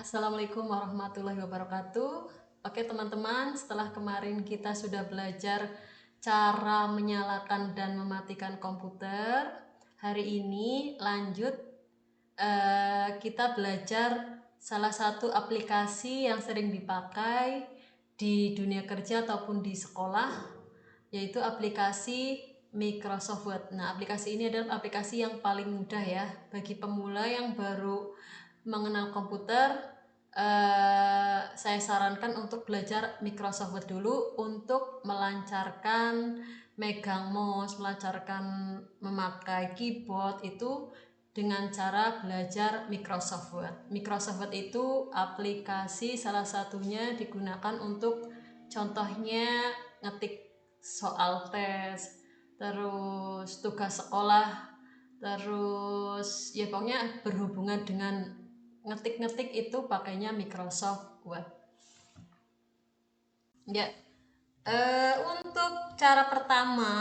Assalamualaikum warahmatullahi wabarakatuh. Oke teman-teman, setelah kemarin kita sudah belajar cara menyalakan dan mematikan komputer, hari ini lanjut kita belajar salah satu aplikasi yang sering dipakai di dunia kerja ataupun di sekolah, yaitu aplikasi Microsoft Word. Nah, aplikasi ini adalah aplikasi yang paling mudah ya bagi pemula yang baru mengenal komputer. Saya sarankan untuk belajar Microsoft Word dulu untuk melancarkan megang mouse, melancarkan memakai keyboard itu dengan cara belajar Microsoft Word. Microsoft Word itu aplikasi salah satunya digunakan untuk contohnya ngetik soal tes, terus tugas sekolah, terus ya pokoknya berhubungan dengan ngetik-ngetik itu pakainya Microsoft Word. Ya, untuk cara pertama,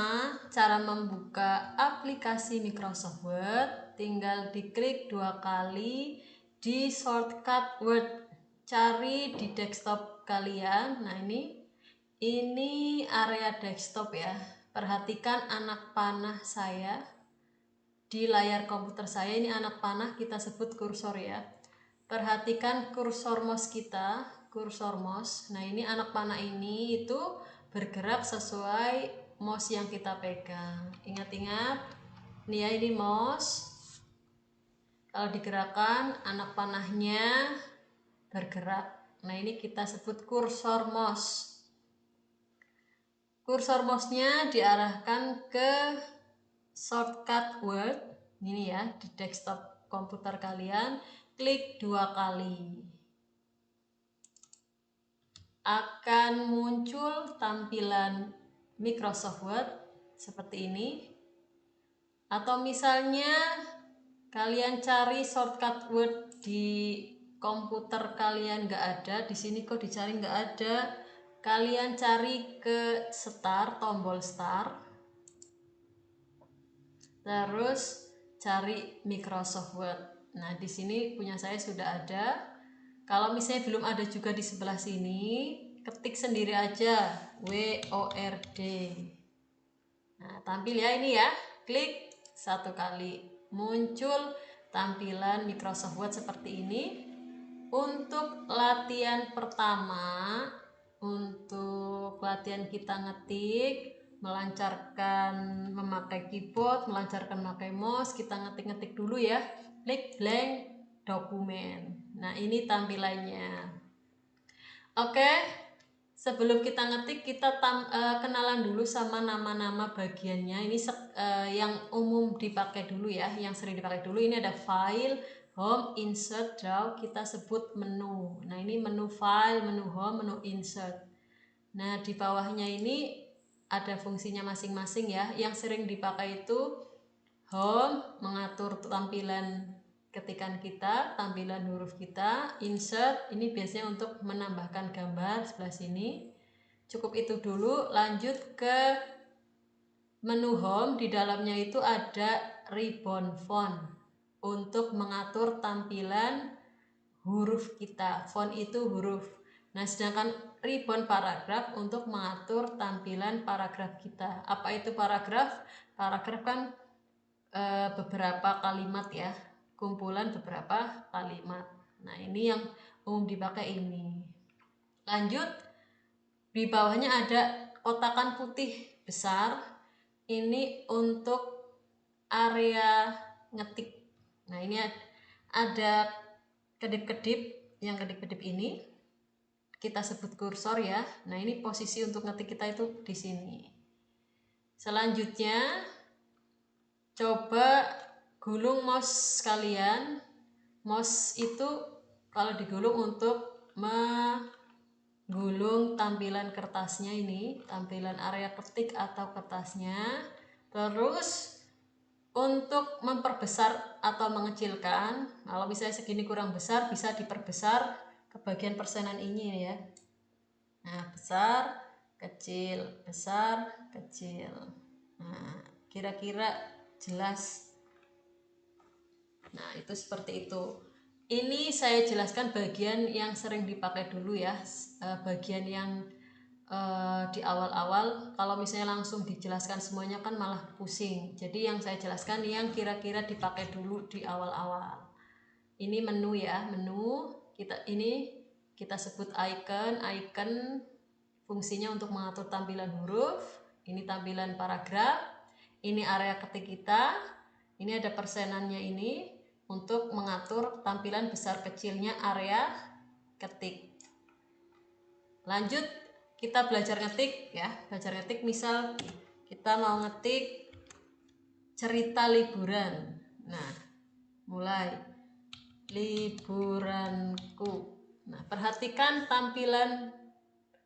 cara membuka aplikasi Microsoft Word, tinggal diklik 2 kali di shortcut Word. Cari di desktop kalian. Nah, ini area desktop ya. Perhatikan anak panah saya di layar komputer saya. Ini anak panah, kita sebut kursor ya. Perhatikan kursor mouse kita, kursor mouse. Nah, ini anak panah ini itu bergerak sesuai mouse yang kita pegang. Ingat-ingat, nih ya, ini mouse. Kalau digerakkan, anak panahnya bergerak. Nah, ini kita sebut kursor mouse. Kursor mouse-nya diarahkan ke shortcut Word. Ini ya, di desktop komputer kalian. Klik 2 kali. Akan muncul tampilan Microsoft Word seperti ini. Atau misalnya kalian cari shortcut Word di komputer kalian nggak ada, di sini kok dicari nggak ada, kalian cari ke start, tombol start, terus cari Microsoft Word. Nah, di sini punya saya sudah ada. Kalau misalnya belum ada juga di sebelah sini, ketik sendiri aja WORD. Nah, tampil ya ini ya. Klik 1 kali. Muncul tampilan Microsoft Word seperti ini. Untuk latihan pertama, untuk latihan kita ngetik, melancarkan memakai keyboard, melancarkan memakai mouse, kita ngetik-ngetik dulu ya. Klik blank dokumen. Nah, ini tampilannya. Oke, sebelum kita ngetik, kita kenalan dulu sama nama-nama bagiannya. Ini yang umum dipakai dulu ya, yang sering dipakai dulu. Ini ada file, home, insert, draw, kita sebut menu. Nah, ini menu file, menu home, menu insert. Nah, di bawahnya ini ada fungsinya masing-masing ya. Yang sering dipakai itu home, mengatur tampilan ketikan kita, tampilan huruf kita. Insert, ini biasanya untuk menambahkan gambar sebelah sini. Cukup itu dulu, lanjut ke menu home. Di dalamnya itu ada ribbon font untuk mengatur tampilan huruf kita. Font itu huruf. Nah, sedangkan ribbon paragraf untuk mengatur tampilan paragraf kita. Apa itu paragraf? Paragraf kan beberapa kalimat ya, kumpulan beberapa kalimat. Nah, ini yang umum dipakai ini. Lanjut, di bawahnya ada kotakan putih besar. Ini untuk area ngetik. Nah, ini ada kedip-kedip. Yang kedip-kedip ini kita sebut kursor ya. Nah, ini posisi untuk ngetik kita itu di sini. Selanjutnya, coba gulung mouse kalian. Mouse itu kalau digulung untuk menggulung tampilan kertasnya ini, tampilan area ketik atau kertasnya. Terus untuk memperbesar atau mengecilkan, kalau misalnya segini kurang besar, bisa diperbesar ke bagian persenan ini ya. Nah, besar, kecil, besar, kecil. Nah, kira-kira jelas. Nah, itu seperti itu. Ini saya jelaskan bagian yang sering dipakai dulu ya, bagian yang di awal-awal. Kalau misalnya langsung dijelaskan semuanya kan malah pusing. Jadi yang saya jelaskan yang kira-kira dipakai dulu di awal-awal. Ini menu ya, menu kita sebut icon. Icon fungsinya untuk mengatur tampilan huruf. Ini tampilan paragraf. Ini area ketik kita. Ini ada persenannya ini untuk mengatur tampilan besar kecilnya area ketik. Lanjut kita belajar ngetik ya. Belajar ngetik, misal kita mau ngetik cerita liburan. Nah, mulai liburanku. Nah, perhatikan tampilan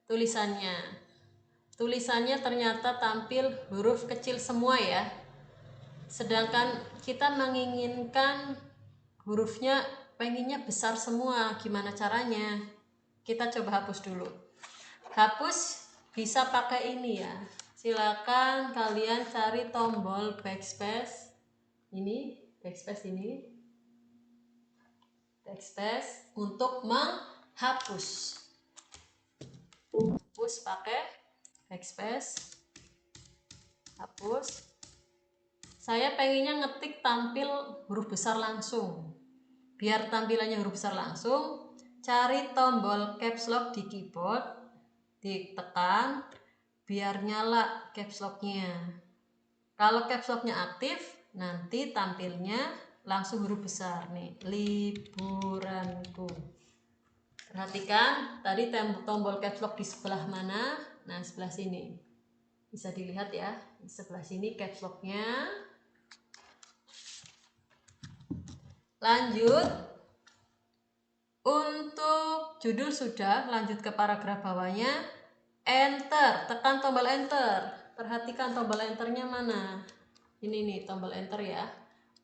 tulisannya. Tulisannya ternyata tampil huruf kecil semua ya. Sedangkan kita menginginkan hurufnya pengennya besar semua. Gimana caranya? Kita coba hapus dulu. Hapus bisa pakai ini ya. Silakan kalian cari tombol backspace. Ini backspace ini. Backspace untuk menghapus. Hapus pakai backspace. Hapus. Saya pengennya ngetik tampil huruf besar langsung. Biar tampilannya huruf besar langsung, cari tombol caps lock di keyboard, ditekan, biar nyala caps lock-nya. Kalau caps lock-nya aktif, nanti tampilnya langsung huruf besar nih, liburanku. Perhatikan, tadi tombol caps lock di sebelah mana? Nah, sebelah sini. Bisa dilihat ya, di sebelah sini caps lock-nya. Lanjut, untuk judul sudah, lanjut ke paragraf bawahnya. Enter, tekan tombol enter. Perhatikan tombol enternya mana. Ini nih tombol enter ya.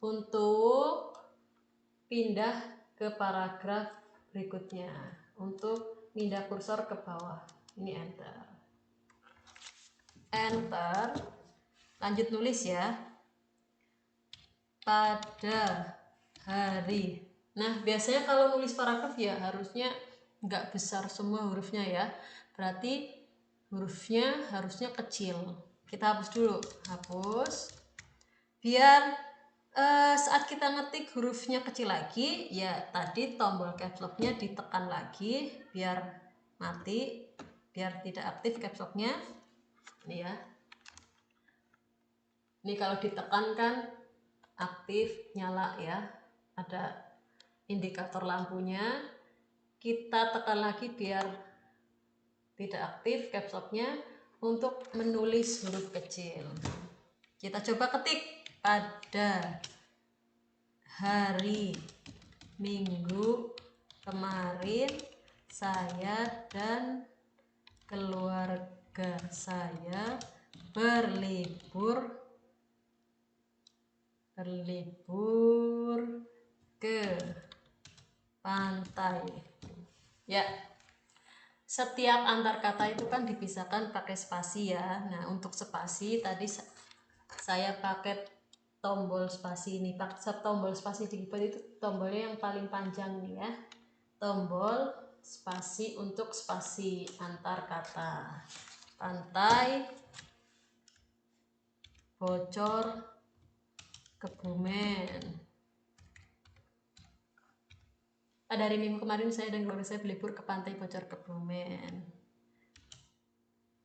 Untuk pindah ke paragraf berikutnya. Untuk pindah kursor ke bawah. Ini enter. Enter. Lanjut nulis ya. Pada hari. Nah, biasanya kalau nulis paragraf ya harusnya nggak besar semua hurufnya ya. Berarti hurufnya harusnya kecil. Kita hapus dulu. Hapus. Biar saat kita ngetik hurufnya kecil lagi, ya tadi tombol caps lock-nya ditekan lagi biar mati, biar tidak aktif caps lock-nya. Ini ya. Ini kalau ditekan kan aktif, nyala ya. Ada indikator lampunya. Kita tekan lagi biar tidak aktif caps lock-nya untuk menulis huruf kecil. Kita coba ketik. Pada hari Minggu kemarin saya dan keluarga saya berlibur ke pantai. Ya, setiap antar kata itu kan dipisahkan pakai spasi ya. Nah, untuk spasi tadi saya pakai tombol spasi ini. Tombol spasi di keyboard itu tombolnya yang paling panjang nih ya. Tombol spasi untuk spasi antar kata. Pantai, Bocor, Kebumen. Pada hari Minggu kemarin saya dan keluarga saya berlibur ke pantai Bocor, Kebumen.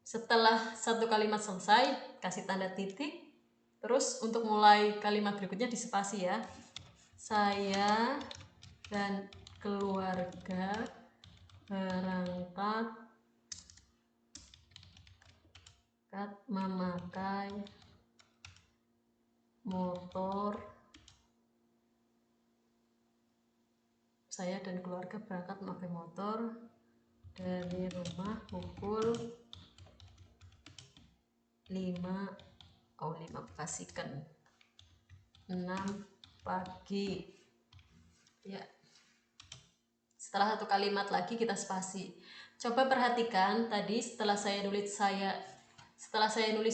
Setelah satu kalimat selesai, kasih tanda titik. Terus untuk mulai kalimat berikutnya di spasi ya. Saya dan keluarga berangkat memakai motor. Saya dan keluarga berangkat memakai motor dari rumah pukul 5 kasihkan 6 pagi ya. Setelah satu kalimat lagi kita spasi. Coba perhatikan tadi setelah saya nulis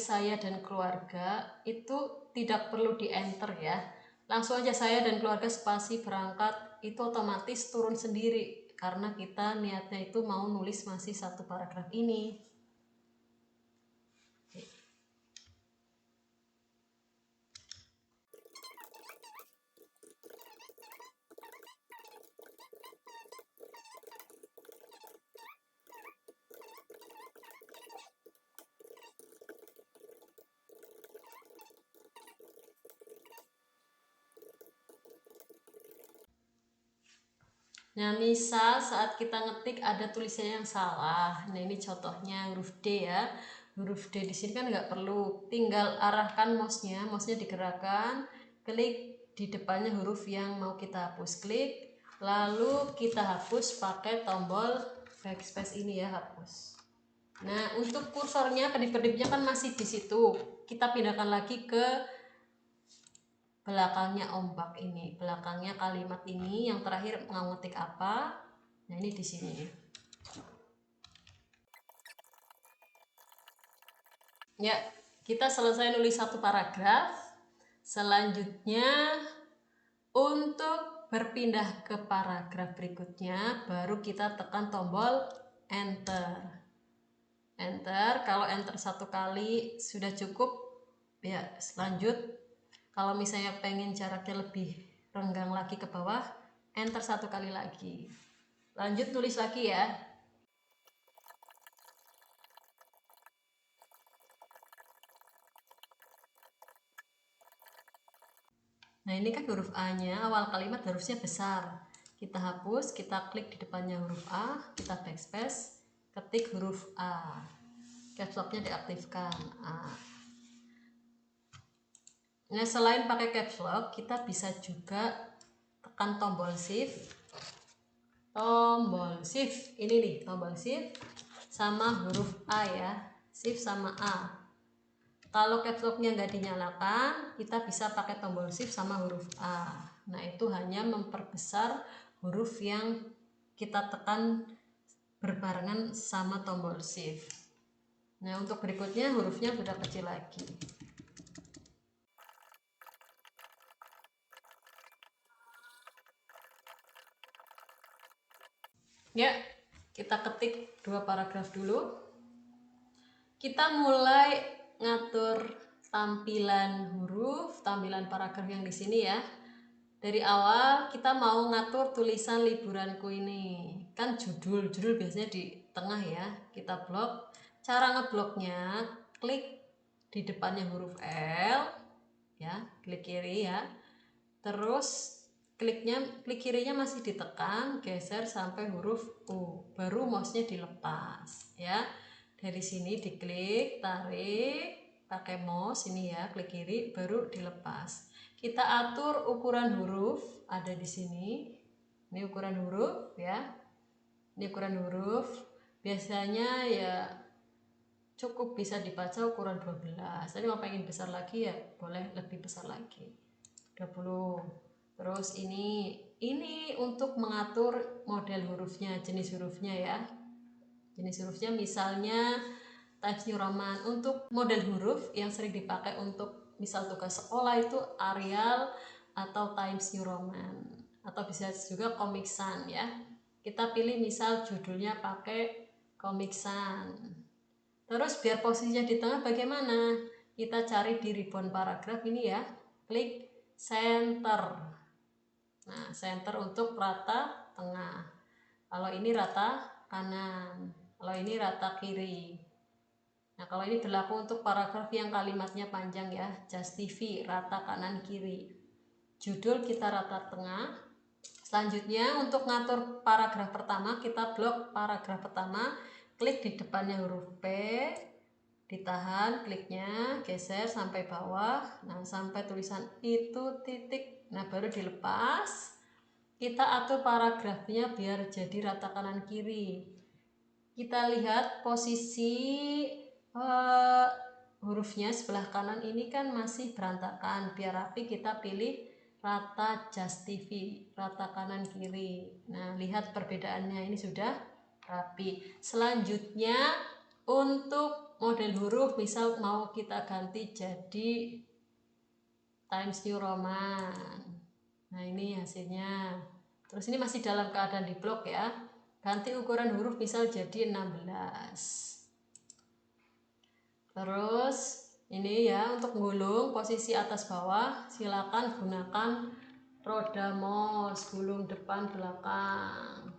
saya dan keluarga itu tidak perlu di enter ya. Langsung aja saya dan keluarga spasi berangkat itu otomatis turun sendiri karena kita niatnya itu mau nulis masih satu paragraf ini. Nah, misal saat kita ngetik ada tulisannya yang salah. Nah, ini contohnya huruf D ya. Huruf D di sini kan nggak perlu, tinggal arahkan mouse-nya digerakkan, klik di depannya huruf yang mau kita hapus, klik, lalu kita hapus pakai tombol backspace ini ya, hapus. Nah, untuk kursornya, kedip-kedipnya kan masih di situ. Kita pindahkan lagi ke belakangnya ombak ini, belakangnya kalimat ini yang terakhir mau ngetik apa. Nah, ini di sini. Ya, kita selesai nulis satu paragraf. Selanjutnya untuk berpindah ke paragraf berikutnya baru kita tekan tombol enter. Enter, kalau enter satu kali sudah cukup ya, lanjut. Kalau misalnya pengen jaraknya lebih renggang lagi ke bawah, enter satu kali lagi. Lanjut tulis lagi ya. Nah, ini kan huruf A-nya, awal kalimat harusnya besar. Kita hapus, kita klik di depannya huruf A, kita backspace, ketik huruf A. Caps lock-nya diaktifkan. A. Nah, selain pakai caps lock, kita bisa juga tekan tombol shift. Tombol shift, ini nih tombol shift sama huruf A ya. Shift sama A. Kalau caps lock-nya nggak dinyalakan, kita bisa pakai tombol shift sama huruf A. Nah, itu hanya memperbesar huruf yang kita tekan berbarengan sama tombol shift. Nah, untuk berikutnya hurufnya sudah kecil lagi. Ya, kita ketik 2 paragraf dulu. Kita mulai ngatur tampilan huruf, tampilan paragraf yang di sini ya. Dari awal kita mau ngatur tulisan liburanku ini. Kan judul biasanya di tengah ya. Kita blok. Cara ngebloknya, klik di depannya huruf L ya, klik kiri ya. Terus klik kirinya masih ditekan, geser sampai huruf U. Baru mouse-nya dilepas ya. Dari sini diklik, tarik pakai mouse ini ya, klik kiri baru dilepas. Kita atur ukuran huruf ada di sini. Ini ukuran huruf ya. Ini ukuran huruf. Biasanya ya cukup bisa dibaca ukuran 12. Tapi kalau pengen besar lagi ya boleh lebih besar lagi. 20. Terus ini untuk mengatur model hurufnya, jenis hurufnya ya. Jenis hurufnya misalnya Times New Roman. Untuk model huruf yang sering dipakai untuk misal tugas sekolah itu Arial atau Times New Roman, atau bisa juga Comic Sans ya. Kita pilih misal judulnya pakai Comic Sans. Terus biar posisinya di tengah bagaimana? Kita cari di ribbon paragraf ini ya, klik center. Nah, center untuk rata tengah. Kalau ini rata kanan, kalau ini rata kiri. Nah, kalau ini berlaku untuk paragraf yang kalimatnya panjang ya, just TV, rata kanan kiri. Judul kita rata tengah. Selanjutnya untuk ngatur paragraf pertama, kita blok paragraf pertama, klik di depannya huruf P, ditahan kliknya, geser sampai bawah, nah sampai tulisan itu titik, nah baru dilepas. Kita atur paragrafnya biar jadi rata kanan kiri. Kita lihat posisi hurufnya sebelah kanan ini kan masih berantakan. Biar rapi kita pilih rata just TV, rata kanan kiri. Nah, lihat perbedaannya, ini sudah rapi. Selanjutnya untuk model huruf misal mau kita ganti jadi Times New Roman. Nah, ini hasilnya Terus ini masih dalam keadaan di blok ya. Ganti ukuran huruf misal jadi 16. Terus ini ya, untuk gulung posisi atas bawah silakan gunakan roda mouse, gulung depan belakang.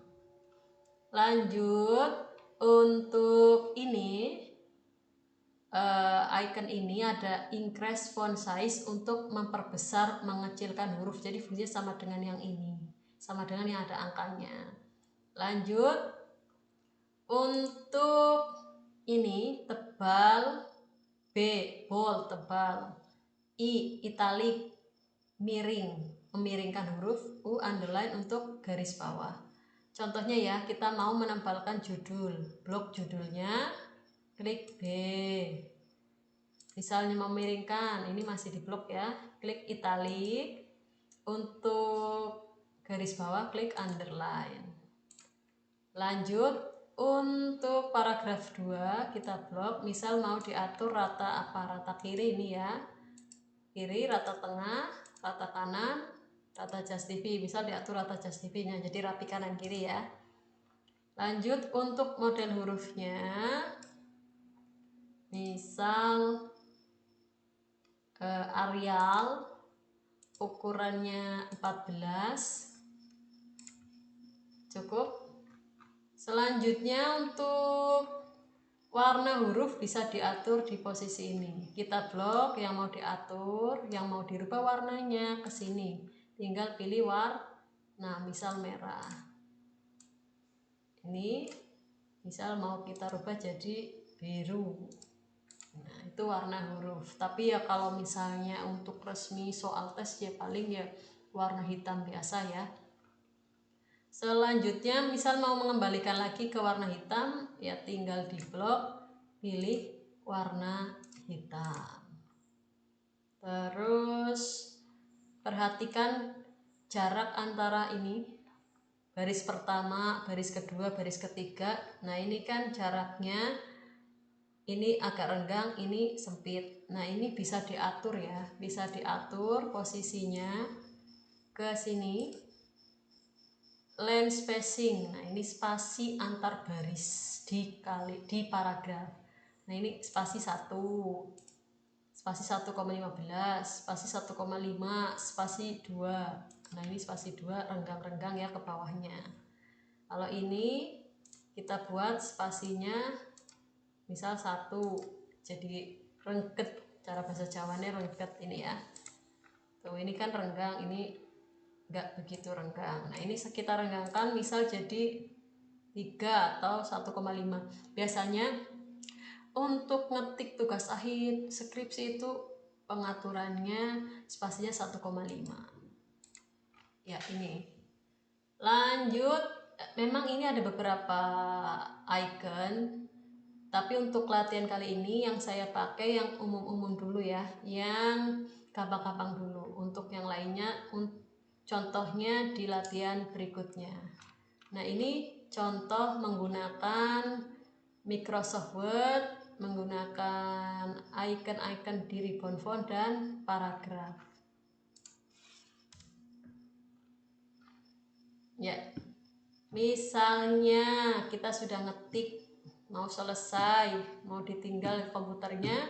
Lanjut, untuk ini icon ini ada increase font size untuk memperbesar mengecilkan huruf, jadi fungsinya sama dengan yang ini, sama dengan yang ada angkanya. Lanjut, untuk ini tebal, B bold tebal, I italic miring memiringkan huruf, U underline untuk garis bawah. Contohnya ya, kita mau menempelkan judul, blok judulnya, klik B. Misalnya memiringkan, ini masih di blok ya, klik italic. Untuk garis bawah klik underline. Lanjut, untuk paragraf 2 kita blok, misal mau diatur rata apa, rata kiri ini ya, kiri, rata tengah, rata kanan, rata just TV, misal diatur rata just TV nya, jadi rapi kanan kiri ya. Lanjut, untuk model hurufnya misal Arial, ukurannya 14 cukup. Selanjutnya untuk warna huruf bisa diatur di posisi ini. Kita blok yang mau diatur, yang mau dirubah warnanya ke sini. Tinggal pilih warna, misal merah. Ini misal mau kita rubah jadi biru. Nah, itu warna huruf. Tapi ya kalau misalnya untuk resmi soal tes ya paling ya warna hitam biasa ya. Selanjutnya misal mau mengembalikan lagi ke warna hitam, ya tinggal di blok, pilih warna hitam. Terus perhatikan jarak antara ini, baris pertama, baris kedua, baris ketiga. Nah ini kan jaraknya, ini agak renggang, ini sempit. Nah ini bisa diatur ya, bisa diatur posisinya ke sini. Line spacing, nah ini spasi antar baris di paragraf. Nah ini spasi 1, spasi 1,15, spasi 1,5, spasi 2. Nah ini spasi 2 renggang-renggang ya ke bawahnya. Kalau ini kita buat spasinya misal 1, jadi rengket, cara bahasa Jawanya rengket ini ya. Tuh ini kan renggang, ini enggak begitu renggang. Nah ini kita renggangkan misal jadi 3 atau 1,5. Biasanya untuk ngetik tugas akhir skripsi itu pengaturannya spasinya 1,5 ya. Ini lanjut, memang ini ada beberapa icon, tapi untuk latihan kali ini yang saya pakai yang umum-umum dulu ya, yang gampang-gampang dulu. Untuk yang lainnya contohnya di latihan berikutnya. Nah ini contoh menggunakan Microsoft Word, menggunakan icon-icon di ribbon font dan paragraf. Ya, misalnya kita sudah ngetik, mau selesai, mau ditinggal komputernya,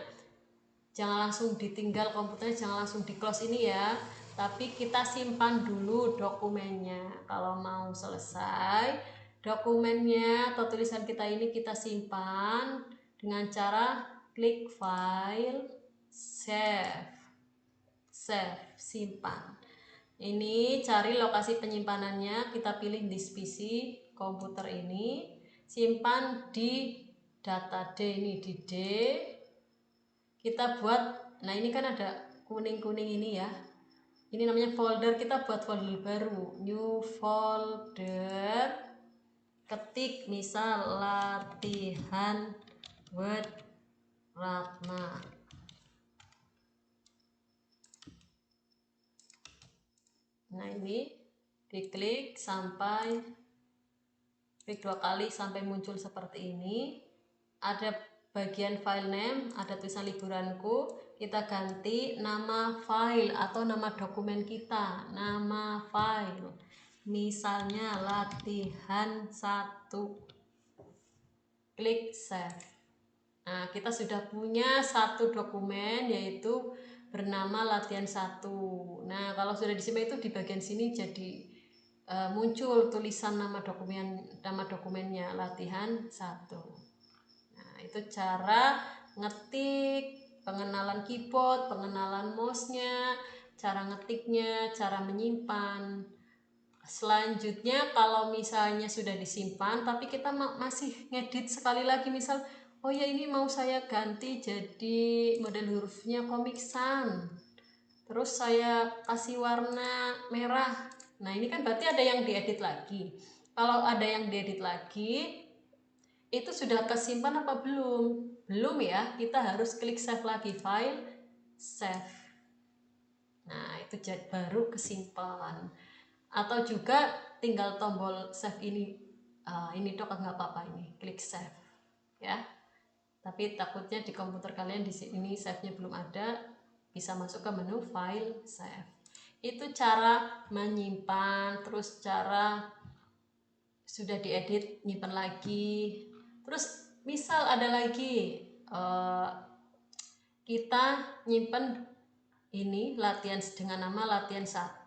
jangan langsung ditinggal komputernya, jangan langsung di close ini ya, tapi kita simpan dulu dokumennya. Kalau mau selesai, dokumennya atau tulisan kita ini kita simpan dengan cara klik file, save, simpan. Ini cari lokasi penyimpanannya, kita pilih disk PC komputer ini, simpan di data D, ini di D. Kita buat, nah ini kan ada kuning-kuning ini ya, ini namanya folder, kita buat folder baru, new folder, ketik misal latihan Word Ratna. Nah ini diklik sampai, klik 2 kali sampai muncul seperti ini. Ada bagian file name, ada tulisan liburanku, kita ganti nama file atau nama dokumen kita, nama file. misalnya latihan 1, klik save. Nah, kita sudah punya satu dokumen yaitu bernama latihan 1. Nah, kalau sudah disimpan itu di bagian sini jadi muncul tulisan nama dokumennya latihan 1. Nah, itu cara ngetik, pengenalan keyboard, pengenalan mouse-nya, cara ngetiknya, cara menyimpan. Selanjutnya kalau misalnya sudah disimpan tapi kita masih ngedit sekali lagi, misal oh ya ini mau saya ganti jadi model hurufnya Comic Sans, terus saya kasih warna merah. Nah ini kan berarti ada yang diedit lagi. Kalau ada yang diedit lagi itu sudah kesimpan apa belum? Belum ya, kita harus klik save lagi, file, save. Nah itu baru kesimpan. Atau juga tinggal tombol save ini dok, nggak apa-apa, ini klik save ya. Tapi takutnya di komputer kalian di sini save-nya belum ada, bisa masuk ke menu file, save. Itu cara menyimpan. Terus cara sudah diedit nyimpan lagi. Terus misal ada lagi kita nyimpan ini latihan dengan nama latihan 1,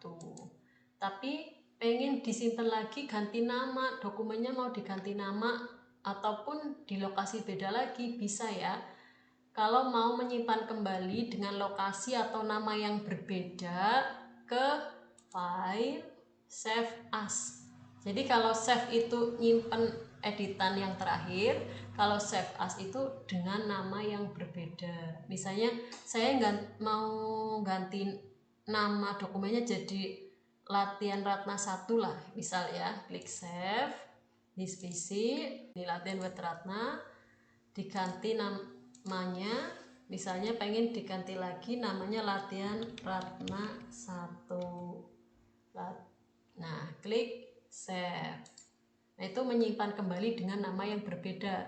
tapi pengen disimpan lagi, ganti nama, dokumennya mau diganti nama ataupun di lokasi beda lagi, bisa ya. Kalau mau menyimpan kembali dengan lokasi atau nama yang berbeda, ke file, save as. Jadi kalau save itu nyimpan editan yang terakhir, kalau save as itu dengan nama yang berbeda. Misalnya saya mau ganti nama dokumennya jadi latihan Ratna 1 lah, misal ya, klik save, divisi, di latihan buat Ratna, diganti namanya, misalnya pengen diganti lagi namanya latihan Ratna 1. Nah, klik save. Nah, itu menyimpan kembali dengan nama yang berbeda,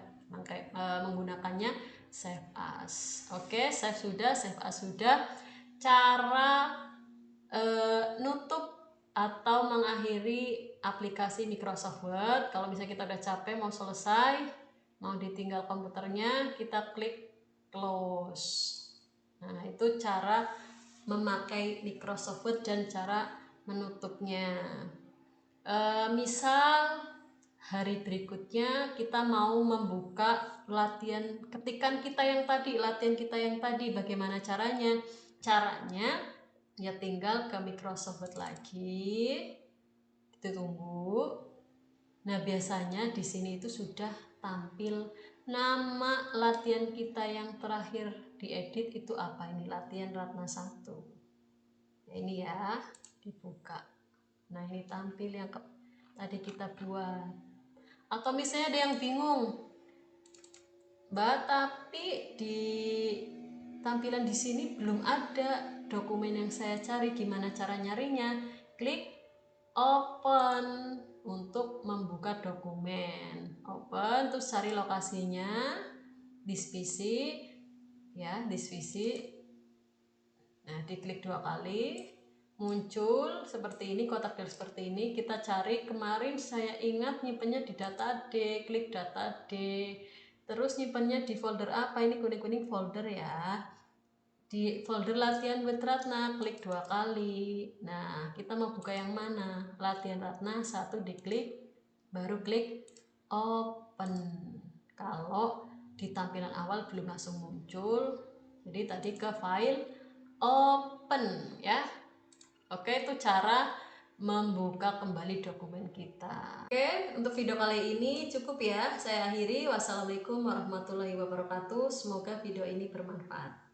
menggunakannya save as. Oke, save sudah, save as sudah. Cara nutup atau mengakhiri aplikasi Microsoft Word, kalau misalnya kita udah capek mau selesai, mau ditinggal komputernya, kita klik close. Nah, itu cara memakai Microsoft Word dan cara menutupnya. Misal hari berikutnya kita mau membuka latihan kita yang tadi, bagaimana caranya? Caranya ya tinggal ke Microsoft Word lagi, kita tunggu. Nah, biasanya di sini itu sudah tampil nama latihan kita yang terakhir diedit itu apa, ini latihan Ratna 1. Nah, ini ya, dibuka. Nah, ini tampil yang tadi kita buat. Atau misalnya ada yang bingung, Mbak, tapi di tampilan di sini belum ada dokumen yang saya cari, gimana cara nyarinya? Klik open untuk membuka dokumen. Open, terus cari lokasinya, divisi ya, divisi. Nah, diklik 2 kali, muncul seperti ini, kotak del seperti ini. Kita cari, kemarin saya ingat nyimpennya di data D, klik data D. Terus nyimpennya di folder apa, ini kuning-kuning folder ya, di folder latihan buat Ratna, klik 2 kali. Nah, kita mau buka yang mana? Latihan Ratna 1, diklik, baru klik open. Kalau di tampilan awal belum langsung muncul, jadi tadi ke file, open ya. Oke, itu cara membuka kembali dokumen kita. Oke, untuk video kali ini cukup ya. Saya akhiri. Wassalamualaikum warahmatullahi wabarakatuh. Semoga video ini bermanfaat.